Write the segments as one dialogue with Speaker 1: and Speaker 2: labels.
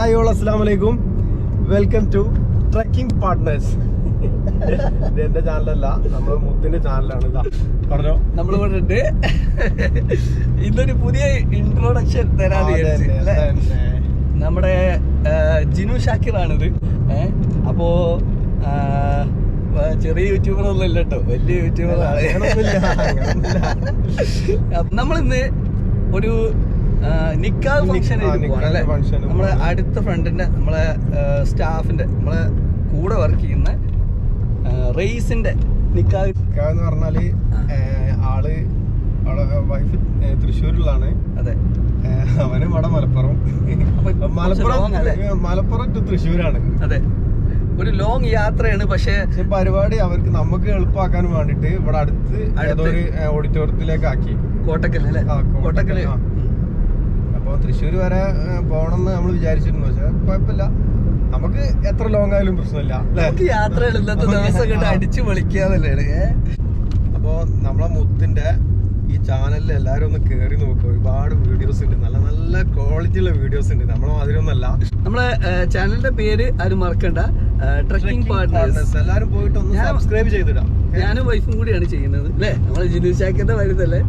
Speaker 1: Hi all അസ്സലാമു അലൈക്കും. Welcome to trekking partners. ഇത് എന്റെ ചാനലല്ല, നമ്മൾ മുത്തിന്റെ ചാനലാണ്. ഇതാ പറഞ്ഞോ,
Speaker 2: നമ്മൾ ഇവിടെ ഇന്നൊരു പുതിയ ഇൻട്രോഡക്ഷൻ തരാതെ നമ്മുടെ ജിനു ഷാക്കിറാണിത്. അപ്പോ ചെറിയ യൂട്യൂബർ ഒന്നും ഇല്ല കേട്ടോ, വലിയ യൂട്യൂബറാണ്. നമ്മളിന്ന് ഒരു നിക്കാഹ് ഫംഗ്ഷൻ അല്ലേ, നമ്മളെ അടുത്ത ഫ്രണ്ടിന്റെ, നമ്മളെ സ്റ്റാഫിന്റെ, നമ്മളെ കൂടെ വർക്ക് ചെയ്യുന്ന റേസിന്റെ നിക്കാഹ്
Speaker 1: എന്ന് പറഞ്ഞാല് ആള് വൈഫ് തൃശ്ശൂരിലാണ്.
Speaker 2: അതെ,
Speaker 1: അവന് ഇവിടെ മലപ്പുറം ടു തൃശ്ശൂരാണ്.
Speaker 2: അതെ, ഒരു ലോങ് യാത്രയാണ്. പക്ഷെ
Speaker 1: പരിപാടി അവർക്ക് നമുക്ക് എളുപ്പമാക്കാൻ വേണ്ടിട്ട് ഇവിടെ അടുത്ത് ഏതൊരു ഓഡിറ്റോറിയത്തിലേക്ക് ആക്കി.
Speaker 2: കോട്ടക്കൽ അല്ലേ, കോട്ടക്കല്.
Speaker 1: അപ്പൊ തൃശ്ശൂർ വരെ പോകണമെന്ന് നമ്മൾ വിചാരിച്ചിരുന്നു. പക്ഷെ കുഴപ്പമില്ല, നമുക്ക് എത്ര ലോങ് ആയാലും പ്രശ്നമില്ല.
Speaker 2: യാത്ര ഇന്നത്തെ ദിവസം കണ്ട് അടിച്ചു പൊളിക്കാന്നല്ലേ.
Speaker 1: അപ്പൊ നമ്മളെ മുത്തിന്റെ ഈ ചാനലിൽ എല്ലാരും ഒന്ന് കേറി നോക്കുക. ഒരുപാട് വീഡിയോസ് ഉണ്ട്, നല്ല നല്ല ക്വാളിറ്റി ഉള്ള വീഡിയോസ് ഉണ്ട്. നമ്മളെ മാതിരിയൊന്നല്ല.
Speaker 2: നമ്മളെ ചാനലിന്റെ പേര് ആരും മറക്കണ്ട, ട്രക്കിംഗ് പാർട്ട്നേഴ്സ്.
Speaker 1: എല്ലാരും പോയിട്ട് ഒന്ന് സബ്സ്ക്രൈബ് ചെയ്തിടാം.
Speaker 2: ഞാനും വൈഫും കൂടിയാണ് ചെയ്യുന്നത് അല്ലേ, നമ്മളെ ജിനു ഷാക്കിന്റെ വരുന്നല്ലേ.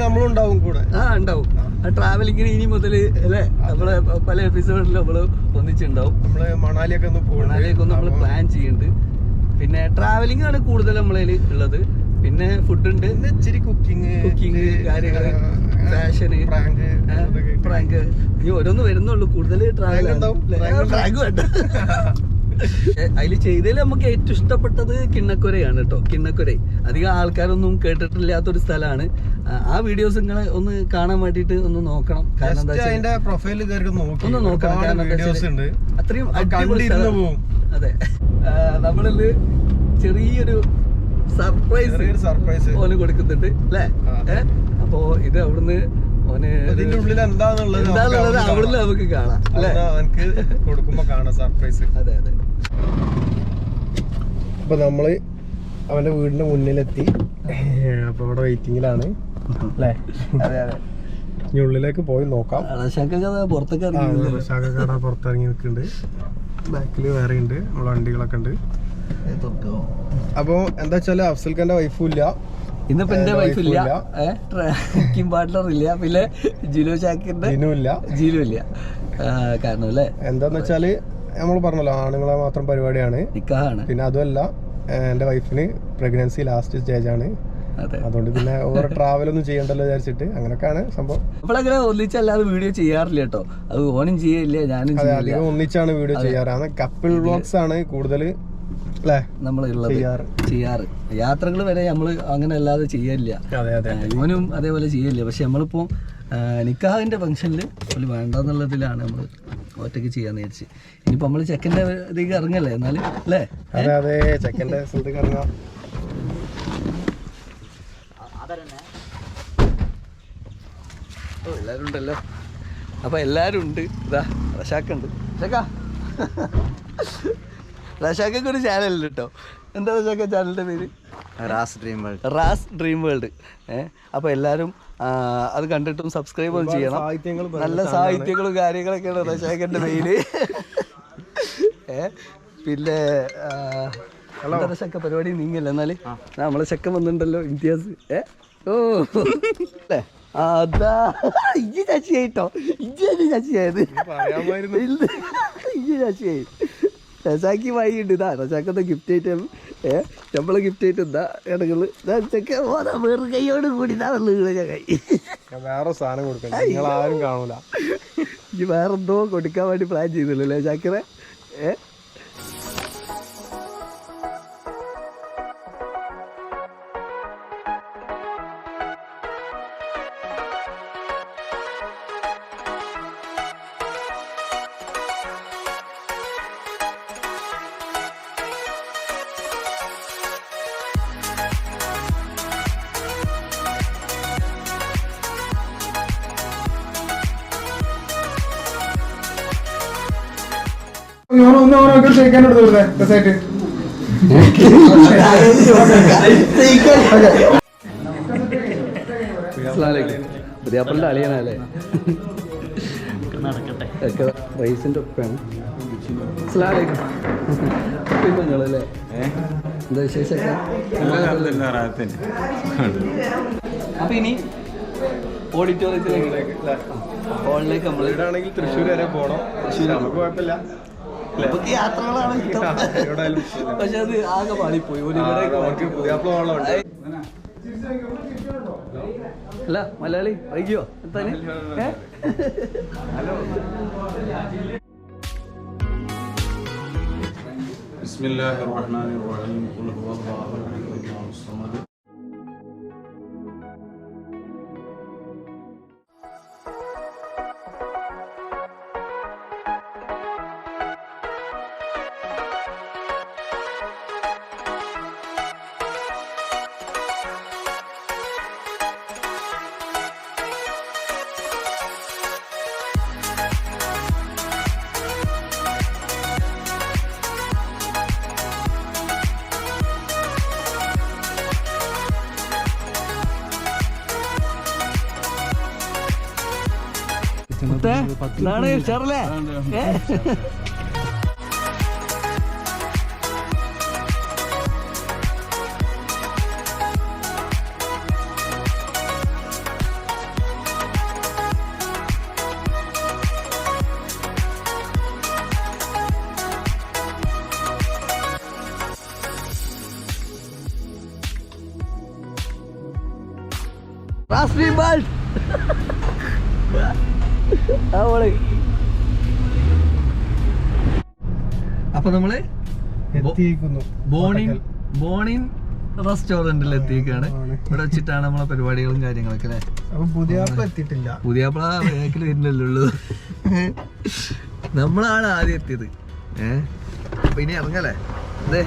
Speaker 1: നമ്മളുണ്ടാവും കൂടെ.
Speaker 2: ഉണ്ടാവും. ട്രാവലിങ്ങിന് ഇനി മുതല് അല്ലേ, നമ്മളെ പല എപ്പിസോഡിലും നമ്മള് ഒന്നിച്ചുണ്ടാവും.
Speaker 1: നമ്മള് മണാലിയൊക്കെ ഒന്ന്
Speaker 2: നമ്മള് പ്ലാൻ ചെയ്യുന്നുണ്ട്. പിന്നെ ട്രാവലിംഗ് ആണ് കൂടുതൽ നമ്മളതിൽ ഉള്ളത്. പിന്നെ ഫുഡ് ഉണ്ട്,
Speaker 1: ഇച്ചിരി കുക്കിംഗ്
Speaker 2: കാര്യങ്ങള്, ഫാഷന്, പ്രാങ്ക്, ഇനി ഓരോന്ന് വരുന്നുള്ളൂ. കൂടുതൽ ട്രാവൽ പ്രാങ്ക് വേണ്ട. അതിൽ ചെയ്തതിൽ നമുക്ക് ഏറ്റവും ഇഷ്ടപ്പെട്ടത് കിണ്ണക്കുരയാണ് കേട്ടോ. കിണ്ണക്കുര അധികം ആൾക്കാരൊന്നും കേട്ടിട്ടില്ലാത്തൊരു സ്ഥലമാണ്. ആ വീഡിയോസ് നിങ്ങളെ ഒന്ന് കാണാൻ വേണ്ടിട്ട് ഒന്ന് നോക്കണം. കാരണം എന്താ ഒന്ന് നോക്കണം, കാരണം അത്രയും അടിപൊളി. അതെ, നമ്മളിന്ന് ചെറിയൊരു സർപ്രൈസ് ഓന് കൊടുക്കുന്നുണ്ട് അല്ലേ. അപ്പോ ഇത് അവിടുന്ന് ഓന് എന്താന്നുള്ളത് അവിടുന്ന് നമുക്ക് കാണാം അല്ലേ,
Speaker 1: കൊടുക്കുമ്പോ കാണാം സർപ്രൈസ്.
Speaker 2: അതെ അതെ.
Speaker 1: അപ്പൊ നമ്മള് അവന്റെ വീടിന്റെ മുന്നിലെത്തി. അപ്പൊ ഇവിടെ വെയിറ്റിംഗിലാണ് അല്ലേ.
Speaker 2: അതെ അതെ,
Speaker 1: ഇനി ഉള്ളിലേക്ക് പോയി നോക്കാം. പുറത്തിറങ്ങി നിൽക്കുന്നുണ്ട്. ബാക്കില് വേറെ ഉണ്ട്, നമ്മളെ വണ്ടികളൊക്കെ ഉണ്ട്. അപ്പൊ എന്താ വെച്ചാല് അഫ്സൽഖാന്റെ വൈഫും ഇല്ല,
Speaker 2: ഇന്നിപ്പോ എന്റെ വൈഫില്ല, ട്രക്കിംഗ് പാർട്ട്ണർ ഇല്ല, പിന്നെ ജിനു ഷാക്കിന്റെ ജിനു ഇല്ല. കാരണം അല്ലേ,
Speaker 1: എന്താന്ന് വെച്ചാല് നമ്മൾ പറഞ്ഞല്ലോ, ആണുങ്ങളെ മാത്രം പരിപാടിയാണ്,
Speaker 2: നിക്കാഹാണ്.
Speaker 1: പിന്നെ അതുമല്ല എന്റെ വൈഫിന് പ്രഗ്നൻസി ലാസ്റ്റ് സ്റ്റേജ് ആണ്. അതുകൊണ്ട് പിന്നെ ഓവർ ട്രാവൽ ഒന്നും ചെയ്യണ്ടല്ലോ വിചാരിച്ചിട്ട് അങ്ങനൊക്കെയാണ് സംഭവം.
Speaker 2: അപ്പോഴങ്ങനെ ഒന്നിച്ചല്ലാതെ വീഡിയോ ചെയ്യാറില്ല കേട്ടോ. അത് ഓനും ചെയ്യില്ല, ഞാനും
Speaker 1: അധികം ഒന്നിച്ചാണ് വീഡിയോ ചെയ്യാറ്. കപ്പിൾ വ്ലോഗ്സ് ആണ് കൂടുതൽ
Speaker 2: നമ്മളുള്ളത് ചെയ്യാറ്. യാത്രകൾ വരെ നമ്മള് അങ്ങനെ അല്ലാതെ ചെയ്യലില്ല, ഇവനും അതേപോലെ ചെയ്യലില്ല. പക്ഷെ നമ്മളിപ്പോ നിക്കാഹിന്റെ ഫംഗ്ഷനിൽ ഒരു വേണ്ടെന്നുള്ളതിലാണ് നമ്മൾ ഒറ്റയ്ക്ക് ചെയ്യാന്ന് വിചാരിച്ച്. ഇനിയിപ്പോ നമ്മള് ചെക്കൻ്റെ ഇതിലേക്ക് ഇറങ്ങല്ലേ എന്നാല് അല്ലേ.
Speaker 1: അതെ, ചെക്കൻ്റെ സ്ഥലത്തേക്ക് ഇറങ്ങാം.
Speaker 2: എല്ലാരും ഉണ്ടല്ലോ. അപ്പൊ എല്ലാരും ഉണ്ട്. ഇതാ റഷാക്കുണ്ട്. റഷാക്കൊക്കെ ഒരു ചാനലുണ്ട് കേട്ടോ. എന്താ റഷാക്ക ചാനലിന്റെ പേര്? Ras dream world. അപ്പൊ എല്ലാരും അത് കണ്ടിട്ടും സബ്സ്ക്രൈബും ചെയ്യണം. നല്ല സാഹിത്യങ്ങളും കാര്യങ്ങളൊക്കെയാണ് റഷാക്കന്റെ പേര്. പിന്നെ റഷാക്ക പരിപാടി നീങ്ങല്ലേ എന്നാല്. നമ്മളെ ചെക്കൻ വന്നിട്ടുണ്ടല്ലോ, ഇംതിയാസ്. ഓ അല്ലേ, അതാ ഇജ്ജ് ചാച്ചിയായിട്ടോ, ഇജ്ജ് ചാച്ചിയായത്. ഇജ്ജ് ചാച്ചിയായി. റസാക്കി വായിണ്ട്. ഇതാ റസാക്കത്തെ ഗിഫ്റ്റ് ആയിട്ട് നമ്മളെ ഗിഫ്റ്റ് ആയിട്ട് എന്താ ഇടങ്ങള് വേറെ കൈയോട് കൂടി
Speaker 1: വേറെ സാധനം കൊടുക്കണം, ആരും കാണൂല.
Speaker 2: ഈ വേറെന്തോ കൊടുക്കാൻ വേണ്ടി പ്ലാൻ ചെയ്തില്ലല്ലേ ചാക്കിറെ. പുതിയാപ്പളിന്റെ അളിയനല്ലേ.
Speaker 3: നടക്കട്ടെ.
Speaker 2: ഒക്കെ റൈസിൻ്റെ ഒപ്പമാണ്. അസ്സലാമലൈക്കും. പെണ്ണുങ്ങളല്ലേ എന്താ വിശേഷമൊക്കെ? അപ്പൊ ഇനി ഓഡിറ്റോറിയത്തിലേക്ക് ഹോളിലേക്ക് നമ്മൾ
Speaker 1: വീടാണെങ്കിൽ തൃശ്ശൂർ വരെ പോകണം. നമുക്ക് കുഴപ്പമില്ല,
Speaker 2: യാത്രകളാണ് ഇഷ്ടം. പക്ഷെ അത് ആകെ പാളിപ്പോയി.
Speaker 1: പുതിയാപ്പിള വെള്ളമുണ്ട്.
Speaker 2: അല്ല മലയാളി വൈകിയോ എത്താൻ?
Speaker 3: ബിസ്മില്ലാഹിർ റഹ്മാനിർ റഹീം. ഖുൽ ഹുവല്ലാഹു അഹദ് അല്ലാഹുസ് സമദ്.
Speaker 2: എന്താണ് ഉഷാറല്ലേ? Raspberry bulb. അപ്പൊ നമ്മള് ബോണിൻ റെസ്റ്റോറന്റിൽ എത്തിയേക്കാണ്. ഇവിടെ വെച്ചിട്ടാണ് നമ്മളെ പരിപാടികളും കാര്യങ്ങളൊക്കെ അല്ലേ.
Speaker 1: പുതിയാപ്പിള എത്തിയിട്ടില്ല,
Speaker 2: പുതിയാപ്പിള ബാക്കിൽ വരുന്നല്ലുള്ളൂ. നമ്മളാണ് ആദ്യം എത്തിയത്. അപ്പൊ ഇനി ഇറങ്ങല്ലേ? അതെ,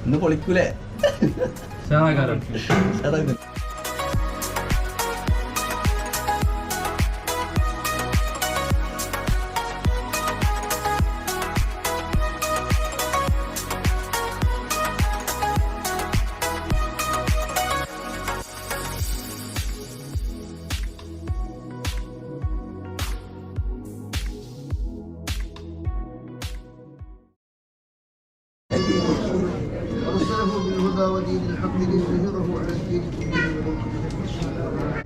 Speaker 2: ഇന്ന് പൊളിക്കൂലേ?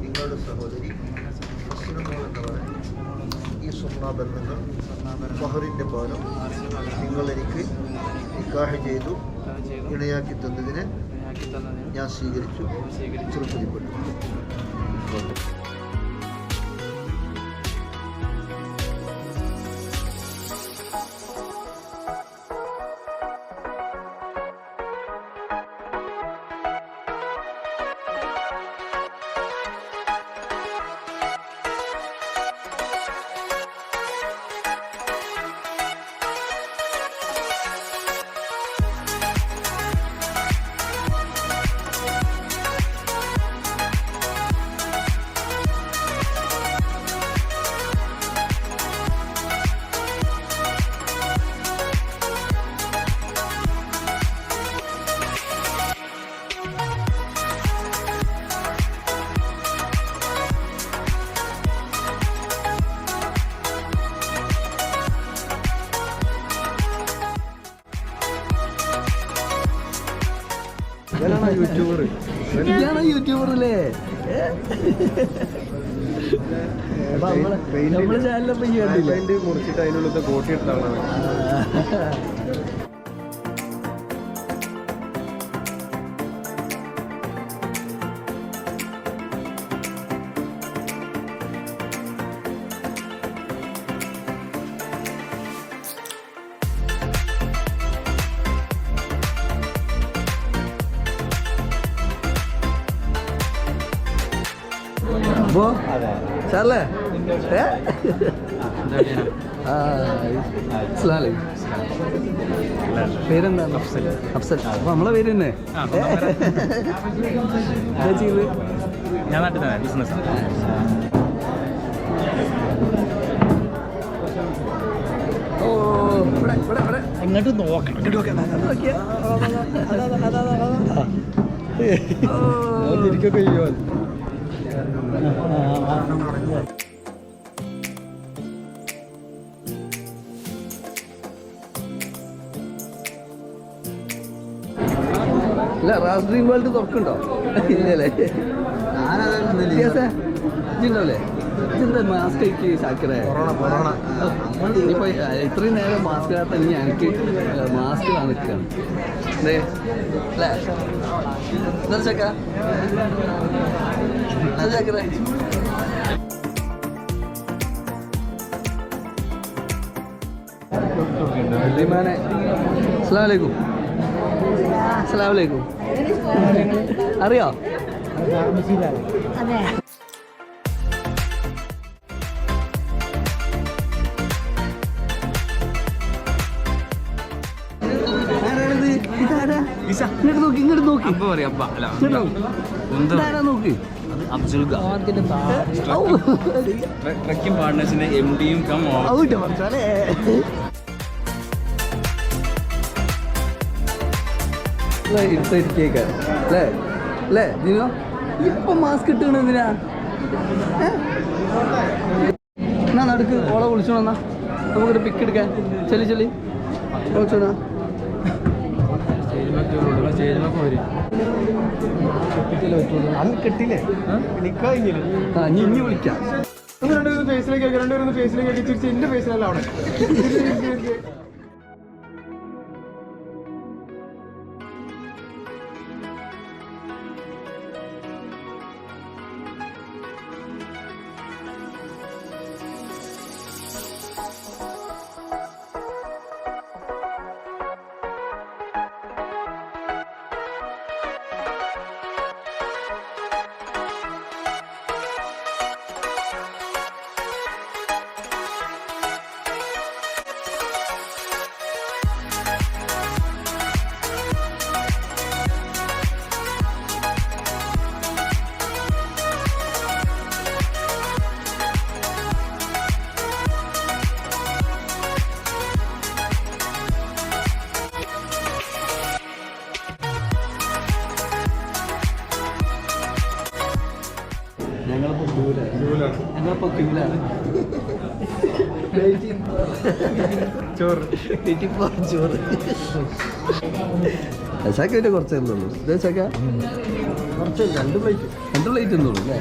Speaker 4: നിങ്ങളുടെ സഹോദരി ഈ സ്വർണ്ണാഭരണങ്ങൾ മഹറിൻ്റെ പാലം നിങ്ങൾ എനിക്ക് നിക്കാഹ് ചെയ്തു ഇണയാക്കി തന്നതിന് ഞാൻ സ്വീകരിച്ചു, തൃപ്തിപ്പെട്ടു.
Speaker 1: യൂട്യൂബർ
Speaker 2: ഇയാണോ യൂട്യൂബറല്ലേ? നമ്മളെ ചാനലിലപ്പോ ഈ കണ്ടില്ലേ?
Speaker 1: മുറിച്ചിട്ട് അതിനുള്ളത്തെ കോട്ടി എടുത്താണ്.
Speaker 2: അപ്പോ സാറല്ലേ പേരെന്താണ്? അഫ്സൽ. അപ്പൊ നമ്മളെ പേര് തന്നെ.
Speaker 3: ഞാൻ നാട്ടിൽ തന്നെ ബിസിനസ്.
Speaker 2: ഓ
Speaker 3: എങ്ങോട്ട് നോക്കണം.
Speaker 1: തിരിക്കൊക്കെ ചെയ്യുവാൻ.
Speaker 2: ഇല്ല, റാസ് ഡ്രീം വേൾഡ് തുറക്കുണ്ടോ? ഇല്ലല്ലേ? ഇതുണ്ടാവില്ലേ? ഇതെന്താ മാസ്ക് ആക്കി സാക്കറേ? ഇപ്പൊ ഇത്രയും നേരം മാസ്ക് ഇടാത്ത എനിക്ക് മാസ്ക് നിൽക്കുകയാണ് അല്ലേ? എന്താ ചക്ക ചക്കറേ? അസ്സലാമലൈക്കും. അസ്സലാമലൈക്കും. അറിയോ? ഇങ്ങോട്ട് നോക്കി നോക്കി.
Speaker 3: ട്രക്കിംഗ് പാർട്ട്നേഴ്സിന്റെ MD-യും
Speaker 2: അല്ലേ ജിനോ? ഇപ്പൊ മാസ്ക് ഇട്ടാണ് എന്തിനാ? എന്നാ നടുക്ക് ഓളെ വിളിച്ചോണ, നമുക്കൊരു പിക്ക് എടുക്കാൻ. ചെല്ലി വിളിച്ചോണ.
Speaker 1: കിട്ടില്ലേ?
Speaker 2: ഇനി വിളിക്കാം.
Speaker 1: ഫേസിലേക്ക് തിരിച്ച് എന്റെ ഫേസിലല്ല അവിടെ.
Speaker 2: ഞങ്ങളിപ്പോ ക്യൂലാണ്. ചോറ് പിന്നെ കുറച്ചേ ഉള്ളൂ. രണ്ട് പ്ലേറ്റ് എന്നുള്ളൂ അല്ലേ?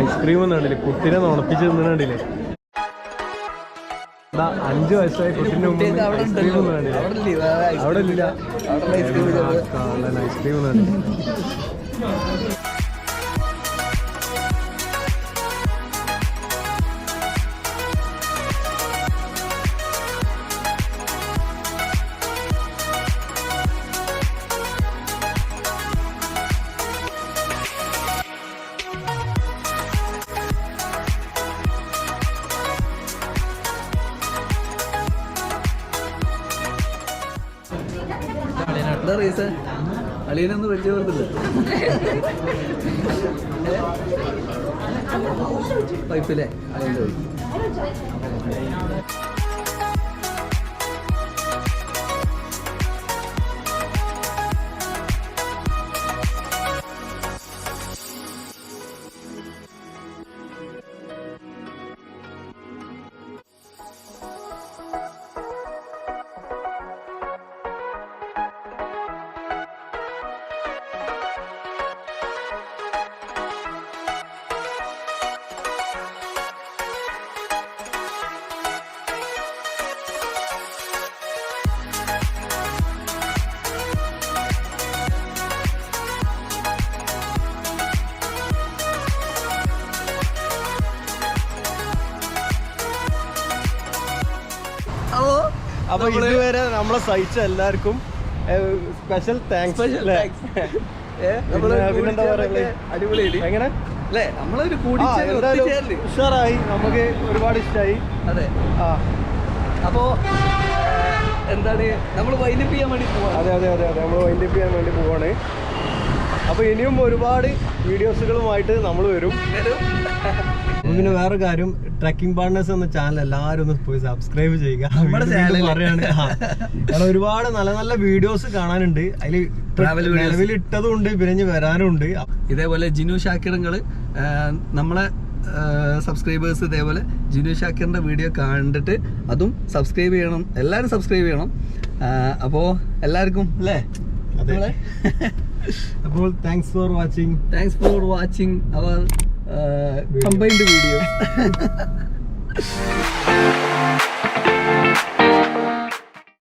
Speaker 1: ഐസ്ക്രീം കണ്ടില്ലേ? കുട്ടിനെ നുണപ്പിച്ച് തിന്നണ്ടില്ലേ? 5 വയസ്സായ കുട്ടിന്റെ മുമ്പ് ഐസ്ക്രീം കണ്ടില്ലേ? അവിടെ ഇല്ല ഐസ്ക്രീം കണ്ടില്ലേ?
Speaker 2: എന്താ റീസൺ? അളിയനൊന്നും പരിചയപ്പെടുത്തില്ല. വൈഫില്ലേ? അളിയൻ്റെ വൈഫ്.
Speaker 1: അപ്പൊ ഇതുവരെ നമ്മളെ സഹിച്ച എല്ലാവർക്കും സ്പെഷ്യൽ താങ്ക്സ്. പിന്നെന്താ പറയുക,
Speaker 2: അടിപൊളിയായി
Speaker 1: എങ്ങനെ
Speaker 2: അല്ലേ? നമ്മളൊരു
Speaker 1: ഉഷാറായി, നമുക്ക് ഒരുപാട് ഇഷ്ടമായി.
Speaker 2: അതെ.
Speaker 1: ആ
Speaker 2: അപ്പോ എന്താണ് നമ്മൾ വൈൻഡപ്പ് ചെയ്യാൻ വേണ്ടി പോവാ.
Speaker 1: അതെ അതെ അതെ അതെ, നമ്മൾ വൈൻഡപ്പ് ചെയ്യാൻ വേണ്ടി പോവാണ്. അപ്പൊ ഇനിയും ഒരുപാട് വീഡിയോസുകളുമായിട്ട് നമ്മൾ വരും. പിന്നെ വേറെ കാര്യം, ട്രക്കിംഗ് പാർട്ട്നേഴ്സ് എന്ന ചാനൽ എല്ലാവരും ഒന്ന് പോയി സബ്സ്ക്രൈബ് ചെയ്യുക. പറയാണ്, കാരണം ഒരുപാട് നല്ല നല്ല വീഡിയോസ് കാണാനുണ്ട്. അതിൽ നിലവിൽ ഇട്ടതുണ്ട്, പിന്നെ വരാനുണ്ട്.
Speaker 2: ഇതേപോലെ ജിനു ഷാക്കിറുകള് നമ്മളെ സബ്സ്ക്രൈബേഴ്സ് ഇതേപോലെ ജിനു ഷാക്കിറിന്റെ വീഡിയോ കണ്ടിട്ട് അതും സബ്സ്ക്രൈബ് ചെയ്യണം. എല്ലാവരും സബ്സ്ക്രൈബ് ചെയ്യണം. അപ്പോൾ എല്ലാവർക്കും അല്ലേ?
Speaker 1: അപ്പോൾ thanks for watching
Speaker 2: our combined video.